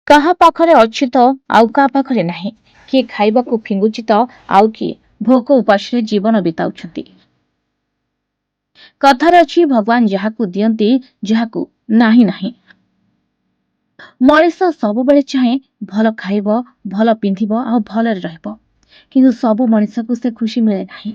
କାହା ପାଖରେ ଅଛି ତ ଆଉ କାହା ପାଖରେ ନାହିଁ। କିଏ ଖାଇବାକୁ ଫିଙ୍ଗୁଛି ତ ଆଉ କିଏ ଭୋକ ଉପାସରେ ଜୀବନ ବିତାଉଛନ୍ତି। କଥାରେ ଅଛି ଭଗବାନ ଯାହାକୁ ଦିଅନ୍ତି ଯାହାକୁ ନାହିଁ ନାହିଁ। ମଣିଷ ସବୁବେଳେ ଚାହେଁ ଭଲ ଖାଇବ, ଭଲ ପିନ୍ଧିବ ଆଉ ଭଲରେ ରହିବ, କିନ୍ତୁ ସବୁ ମଣିଷକୁ ସେ ଖୁସି ମିଳେ ନାହିଁ।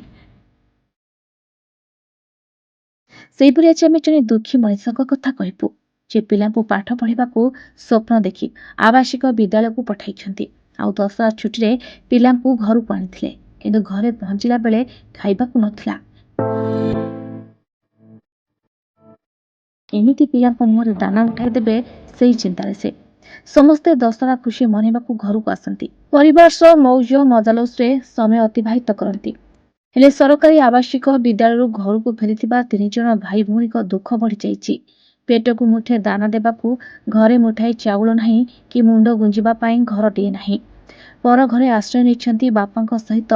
ସେହିପରି ଆଜି ଆମେ ଜଣେ ଦୁଃଖୀ ମଣିଷଙ୍କ କଥା କହିବୁ, ଯେ ପିଲାଙ୍କୁ ପାଠ ପଢ଼ିବାକୁ ସ୍ୱପ୍ନ ଦେଖି ଆବାସିକ ବିଦ୍ୟାଳୟକୁ ପଠାଇଛନ୍ତି ଆଉ ଦଶହରା ଛୁଟିରେ ପିଲାଙ୍କୁ ଘରକୁ ଆଣିଥିଲେ, କିନ୍ତୁ ଘରେ ପହଞ୍ଚିଲା ବେଳେ ଖାଇବାକୁ ନଥିଲା। ଏମିତି ପିଲାଙ୍କ ମୁହଁରେ ଦାନା ଉଠାଇ ଦେବେ ସେଇ ଚିନ୍ତାରେ ସେ ସମସ୍ତେ ଦଶହରା ଖୁସି ମନାଇବାକୁ ଘରକୁ ଆସନ୍ତି। ପରିବାର ସହ ମୌଜ ମଜାଲସରେ ସମୟ ଅତିବାହିତ କରନ୍ତି। ହେଲେ ସରକାରୀ ଆବାସିକ ବିଦ୍ୟାଳୟରୁ ଘରକୁ ଫେରିଥିବା 3 ଜଣ ଭାଇ ଭଉଣୀଙ୍କ ଦୁଃଖ ବଢ଼ିଯାଇଛି। ପେଟକୁ ମୁଠେ ଦାନା ଦେବାକୁ ଘରେ ମୁଠାଏ ଚାଉଳ ନାହିଁ କି ମୁଣ୍ଡ ଗୁଞ୍ଜିବା ପାଇଁ ଘରଟିଏ ନାହିଁ। ପର ଘରେ ଆଶ୍ରୟ ନେଇଛନ୍ତି ବାପାଙ୍କ ସହିତ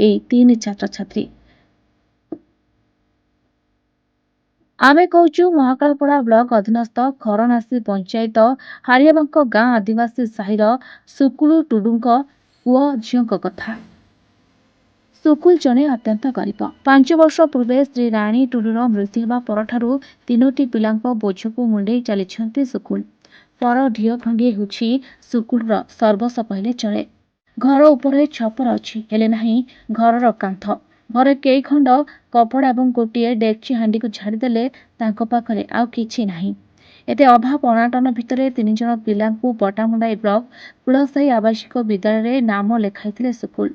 ଏଇ 3 ଛାତ୍ରଛାତ୍ରୀ। ଆମେ କହୁଛୁ ମହାକାଳପଡ଼ା ବ୍ଲକ ଅଧୀନସ୍ଥ ଖରନାସୀ ପଞ୍ଚାୟତ ହାରିଆବାଙ୍କ ଗାଁ ଆଦିବାସୀ ସାହିର ସୁକୁଲୁ ଟୁଡୁଙ୍କ ପୁଅ ଝିଅଙ୍କ କଥା। ସୁକୁଲ ଜଣେ ଅତ୍ୟନ୍ତ ଗରିବ। 5 ବର୍ଷ ପୂର୍ବେ ଶ୍ରୀ ରାଣୀ ଟୁଡୁର ମୃତ୍ୟୁ ହେବା ପରଠାରୁ 3ଟି ପିଲାଙ୍କ ବୋଝକୁ ମୁଣ୍ଡେଇ ଚାଲିଛନ୍ତି ସୁକୁଲ। ପର ଢିଅ ଖଣ୍ଡିଏ ହେଉଛି ସୁକୁଲର ସର୍ବସ୍ୱ କହିଲେ ଚଳେ। ଘର ଉପରେ ଛପର ଅଛି, ହେଲେ ନାହିଁ ଘରର କାନ୍ଥ। ଘରେ କେଇ ଖଣ୍ଡ କପଡ଼ା ଏବଂ ଗୋଟିଏ ଡେକ୍ଚି ହାଣ୍ଡିକୁ ଛାଡ଼ିଦେଲେ ତାଙ୍କ ପାଖରେ ଆଉ କିଛି ନାହିଁ। ଏତେ ଅଭାବ ଅନାଟନ ଭିତରେ 3 ଜଣ ପିଲାଙ୍କୁ ପଟ୍ଟାମୁଣ୍ଡାଇ ବ୍ଲକ କୁଳସାହି ଆବାସିକ ବିଦ୍ୟାଳୟରେ ନାମ ଲେଖାଇଥିଲେ ସୁକୁଲ।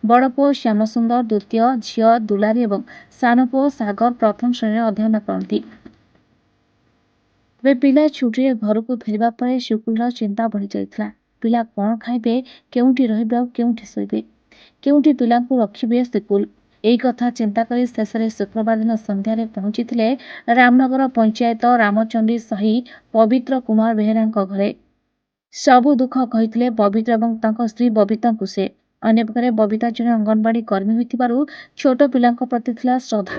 ବଡ଼ ପୁଅ ଶ୍ୟାମସୁନ୍ଦର ଦ୍ୱିତୀୟ, ଝିଅ ଦୁଲାରୀ ଏବଂ ସାନ ପୁଅ ସାଗର ପ୍ରଥମ ଶ୍ରେଣୀରେ ଅଧ୍ୟୟନ କରନ୍ତି। ତେବେ ପିଲା ଛୁଟିରେ ଘରକୁ ଫେରିବା ପରେ ସୁକୁଲର ଚିନ୍ତା ବଢ଼ିଯାଇଥିଲା। ପିଲା କ'ଣ ଖାଇବେ, କେଉଁଠି ରହିବେ ଆଉ କେଉଁଠି ଶୋଇବେ, କେଉଁଠି ପିଲାଙ୍କୁ ରଖିବେ ସୁକୁଲ। ଏହି କଥା ଚିନ୍ତା କରି ଶେଷରେ ଶୁକ୍ରବାର ଦିନ ସନ୍ଧ୍ୟାରେ ପହଞ୍ଚିଥିଲେ ରାମନଗର ପଞ୍ଚାୟତ ରାମଚଣ୍ଡୀ ସାହି ପବିତ୍ର କୁମାର ବେହେରାଙ୍କ ଘରେ। ସବୁ ଦୁଃଖ କହିଥିଲେ ବବିତ୍ର ଏବଂ ତାଙ୍କ ସ୍ତ୍ରୀ ବବିତାଙ୍କୁ ସେ। ଅନ୍ୟପକ୍ଷରେ ବବିତା ଜଣେ ଅଙ୍ଗନବାଡ଼ି କର୍ମୀ ହୋଇଥିବାରୁ ଛୋଟ ପିଲାଙ୍କ ପ୍ରତି ଥିଲା ଶ୍ରଦ୍ଧା।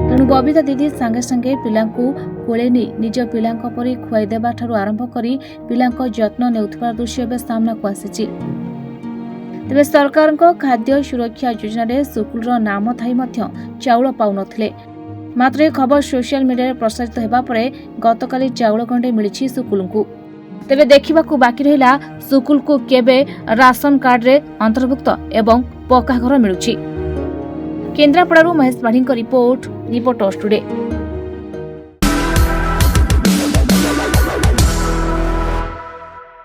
ତେଣୁ ବବିତା ଦିଦି ସାଙ୍ଗେ ସାଙ୍ଗେ ପିଲାଙ୍କୁ କୋଳେ ନେଇ ନିଜ ପିଲାଙ୍କ ପରି ଖୁଆଇଦେବା ଠାରୁ ଆରମ୍ଭ କରି ପିଲାଙ୍କ ଯତ୍ନ ନେଉଥିବା ଦୃଶ୍ୟ ଏବେ ସାମ୍ନାକୁ ଆସିଛି। ତେବେ ସରକାରଙ୍କ ଖାଦ୍ୟ ସୁରକ୍ଷା ଯୋଜନାରେ ସୁକୁଲର ନାମ ଥାଇ ମଧ୍ୟ ଚାଉଳ ପାଉନଥିଲେ। ମାତ୍ର ଏ ଖବର ସୋସିଆଲ ମିଡିଆରେ ପ୍ରସାରିତ ହେବା ପରେ ଗତକାଲି ଚାଉଳ ଖଣ୍ଡେ ମିଳିଛି ସୁକୁଲଙ୍କୁ। ତେବେ ଦେଖିବାକୁ ବାକି ରହିଲା ସୁକୁଲକୁ କେବେ ରାସନ କାର୍ଡରେ ଅନ୍ତର୍ଭୁକ୍ତ ଏବଂ ପକ୍କା ଘର ମିଳୁଛି। କେନ୍ଦ୍ରାପଡ଼ାରୁ ମହେଶ ପାଢ଼ୀଙ୍କ ରିପୋର୍ଟ, ରିପୋର୍ଟର୍ସ ଟୁଡେ।